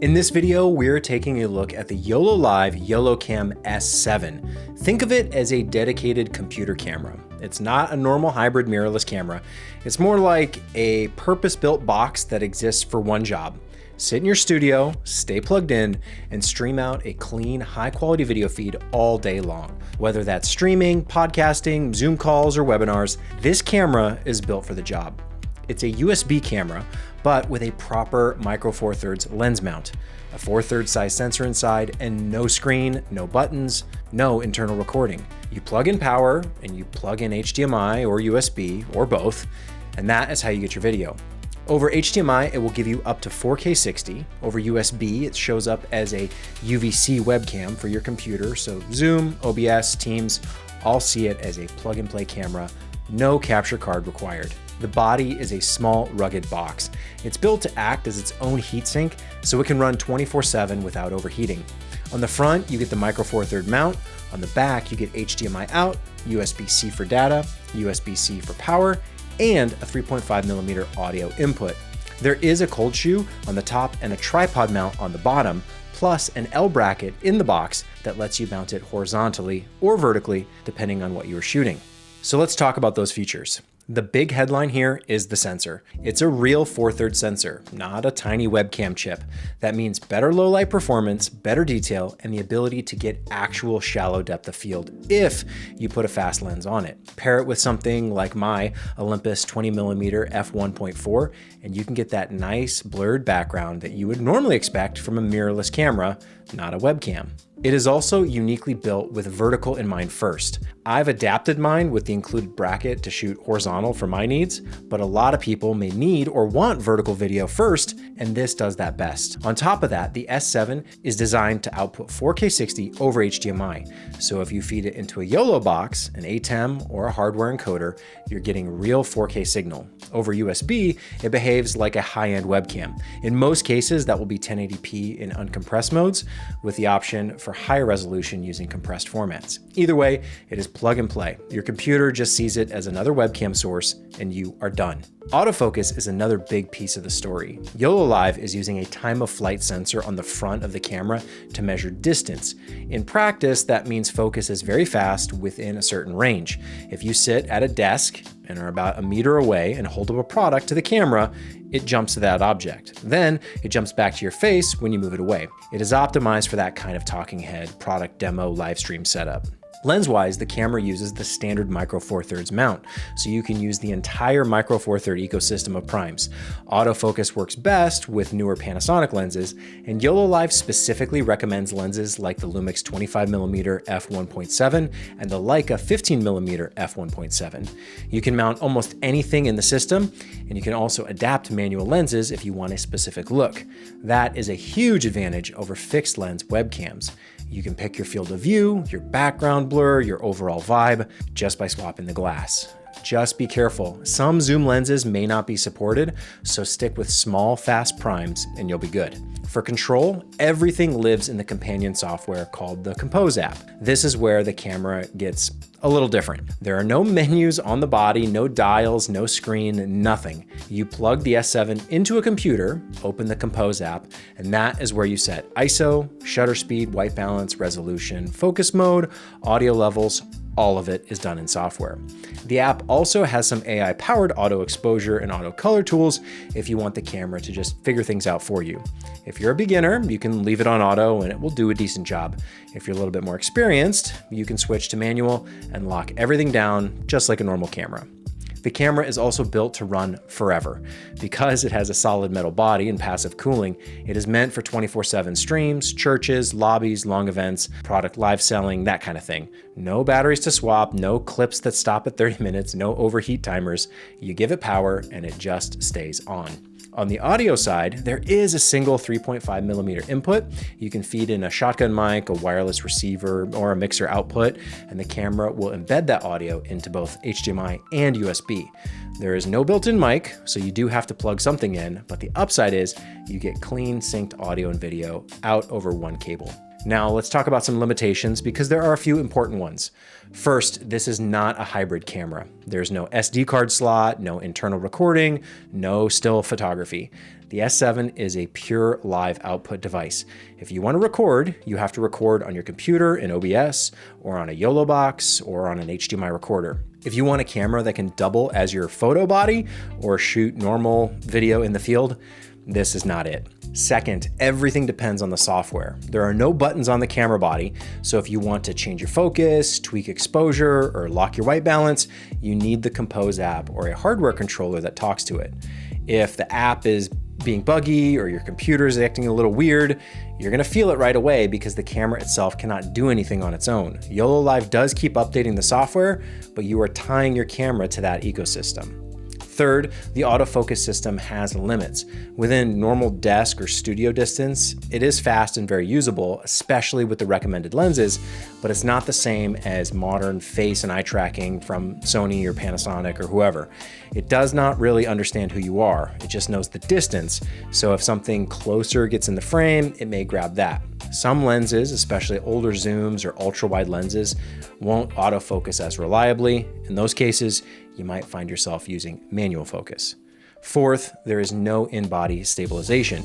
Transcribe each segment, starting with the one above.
In this video, we're taking a look at the YOLO Live YoloCam S7. Think of it as a dedicated computer camera. It's not a normal hybrid mirrorless camera. It's more like a purpose-built box that exists for one job. Sit in your studio, stay plugged in, and stream out a clean, high-quality video feed all day long. Whether that's streaming, podcasting, Zoom calls, or webinars, this camera is built for the job. It's a USB camera, but with a proper micro four thirds lens mount, a 4/3 size sensor inside, and no screen, no buttons, no internal recording. You plug in power and you plug in HDMI or USB or both, and that is how you get your video. Over HDMI, it will give you up to 4K 60. Over USB, it shows up as a UVC webcam for your computer, so Zoom, OBS, Teams, all see it as a plug-and-play camera, no capture card required. The body is a small, rugged box. It's built to act as its own heatsink, so it can run 24/7 without overheating. On the front, you get the micro four thirds mount. On the back, you get HDMI out, USB-C for data, USB-C for power, and a 3.5mm audio input. There is a cold shoe on the top and a tripod mount on the bottom, plus an L bracket in the box that lets you mount it horizontally or vertically, depending on what you are shooting. So let's talk about those features. The big headline here is the sensor. It's a real 4/3 sensor, not a tiny webcam chip. That means better low light performance, better detail, and the ability to get actual shallow depth of field if you put a fast lens on it. Pair it with something like my Olympus 20mm f1.4, and you can get that nice blurred background that you would normally expect from a mirrorless camera, not a webcam. It is also uniquely built with vertical in mind first. I've adapted mine with the included bracket to shoot horizontal for my needs, but a lot of people may need or want vertical video first, and this does that best. On top of that, the S7 is designed to output 4K 60 over HDMI. So if you feed it into a YOLO box, an ATEM, or a hardware encoder, you're getting real 4K signal. Over USB, it behaves like a high-end webcam. In most cases, that will be 1080p in uncompressed modes, with the option for higher resolution using compressed formats. Either way, it is plug and play. Your computer just sees it as another webcam source and you are done. Autofocus is another big piece of the story. YOLO Live is using a time of flight sensor on the front of the camera to measure distance. In practice, that means focus is very fast within a certain range. If you sit at a desk and are about a meter away and hold up a product to the camera, it jumps to that object. Then it jumps back to your face when you move it away. It is optimized for that kind of talking head product demo live stream setup. Lens-wise, the camera uses the standard micro four thirds mount, so you can use the entire micro four third ecosystem of primes. Autofocus works best with newer Panasonic lenses, and YOLO Live specifically recommends lenses like the Lumix 25mm f1.7 and the Leica 15mm f1.7. You can mount almost anything in the system, and you can also adapt manual lenses if you want a specific look. That is a huge advantage over fixed lens webcams. You can pick your field of view, your background blur, your overall vibe, just by swapping the glass. Just be careful. Some zoom lenses may not be supported, so stick with small, fast primes and you'll be good. For control, everything lives in the companion software called the Compose app. This is where the camera gets a little different. There are no menus on the body, no dials, no screen, nothing. You plug the S7 into a computer, open the Compose app, and that is where you set ISO, shutter speed, white balance, resolution, focus mode, audio levels. All of it is done in software. The app also has some AI-powered auto exposure and auto color tools if you want the camera to just figure things out for you. If you're a beginner, you can leave it on auto and it will do a decent job. If you're a little bit more experienced, you can switch to manual and lock everything down just like a normal camera. The camera is also built to run forever. Because it has a solid metal body and passive cooling, it is meant for 24/7 streams, churches, lobbies, long events, product live selling, that kind of thing. No batteries to swap, no clips that stop at 30 minutes, no overheat timers. You give it power and it just stays on. On the audio side, there is a single 3.5mm input. You can feed in a shotgun mic, a wireless receiver, or a mixer output, and the camera will embed that audio into both HDMI and USB. There is no built-in mic, so you do have to plug something in, but the upside is you get clean, synced audio and video out over one cable. Now let's talk about some limitations because there are a few important ones. First, this is not a hybrid camera. There's no SD card slot, no internal recording, no still photography. The S7 is a pure live output device. If you want to record, you have to record on your computer in OBS or on a YOLO box or on an HDMI recorder. If you want a camera that can double as your photo body or shoot normal video in the field, this is not it. Second, everything depends on the software. There are no buttons on the camera body, so if you want to change your focus, tweak exposure, or lock your white balance, you need the Compose app or a hardware controller that talks to it. If the app is being buggy or your computer is acting a little weird, you're gonna feel it right away because the camera itself cannot do anything on its own. YOLO Live does keep updating the software, but you are tying your camera to that ecosystem. Third, the autofocus system has limits. Within normal desk or studio distance, it is fast and very usable, especially with the recommended lenses, but it's not the same as modern face and eye tracking from Sony or Panasonic or whoever. It does not really understand who you are. It just knows the distance. So if something closer gets in the frame, it may grab that. Some lenses, especially older zooms or ultra-wide lenses, won't autofocus as reliably. In those cases, you might find yourself using manual focus. Fourth, there is no in-body stabilization.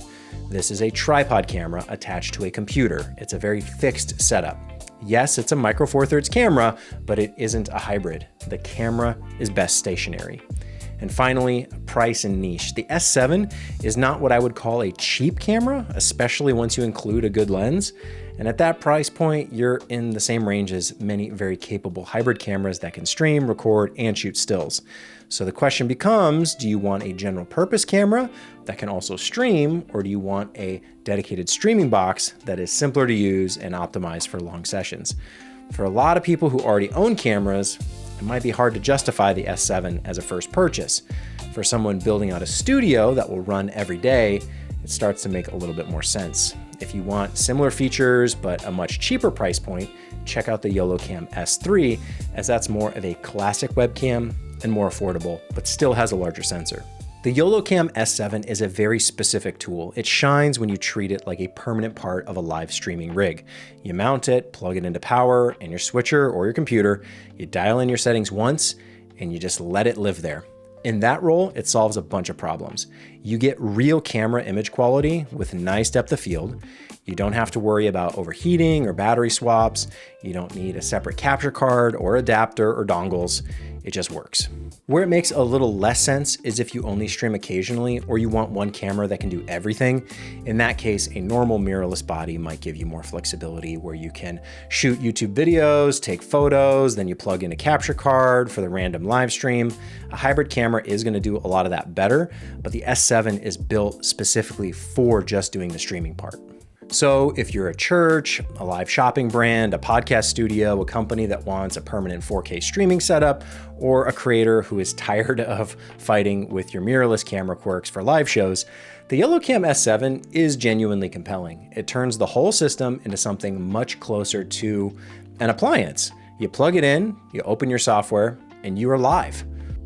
This is a tripod camera attached to a computer. It's a very fixed setup. Yes, it's a Micro Four Thirds camera, but it isn't a hybrid. The camera is best stationary. And finally, price and niche. The S7 is not what I would call a cheap camera, especially once you include a good lens. And at that price point, you're in the same range as many very capable hybrid cameras that can stream, record, and shoot stills. So the question becomes, do you want a general purpose camera that can also stream, or do you want a dedicated streaming box that is simpler to use and optimized for long sessions? For a lot of people who already own cameras, it might be hard to justify the S7 as a first purchase. For someone building out a studio that will run every day, it starts to make a little bit more sense. If you want similar features but a much cheaper price point, check out the YoloCam S3, as that's more of a classic webcam and more affordable, but still has a larger sensor. The YoloCam S7 is a very specific tool. It shines when you treat it like a permanent part of a live streaming rig. You mount it, plug it into power in your switcher or your computer, you dial in your settings once, and you just let it live there. In that role, it solves a bunch of problems. You get real camera image quality with nice depth of field. You don't have to worry about overheating or battery swaps. You don't need a separate capture card or adapter or dongles. It just works. Where it makes a little less sense is if you only stream occasionally or you want one camera that can do everything. In that case, a normal mirrorless body might give you more flexibility where you can shoot YouTube videos, take photos, then you plug in a capture card for the random live stream. A hybrid camera is going to do a lot of that better, but the S7 is built specifically for just doing the streaming part. So if you're a church, a live shopping brand, a podcast studio, a company that wants a permanent 4K streaming setup, or a creator who is tired of fighting with your mirrorless camera quirks for live shows, the YoloCam S7 is genuinely compelling. It turns the whole system into something much closer to an appliance. You plug it in, you open your software, and you are live.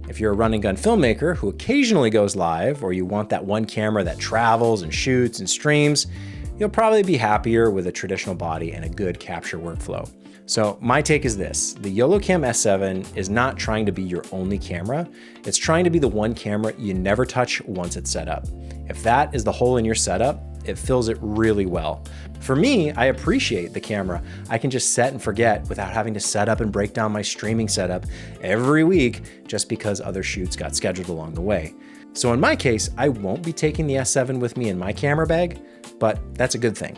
If you're a run and gun filmmaker who occasionally goes live, or you want that one camera that travels and shoots and streams, you'll probably be happier with a traditional body and a good capture workflow. So my take is this: the YoloCam S7 is not trying to be your only camera. It's trying to be the one camera you never touch once it's set up. If that is the hole in your setup, it fills it really well. For me, I appreciate the camera. I can just set and forget without having to set up and break down my streaming setup every week just because other shoots got scheduled along the way. So in my case, I won't be taking the S7 with me in my camera bag, but that's a good thing.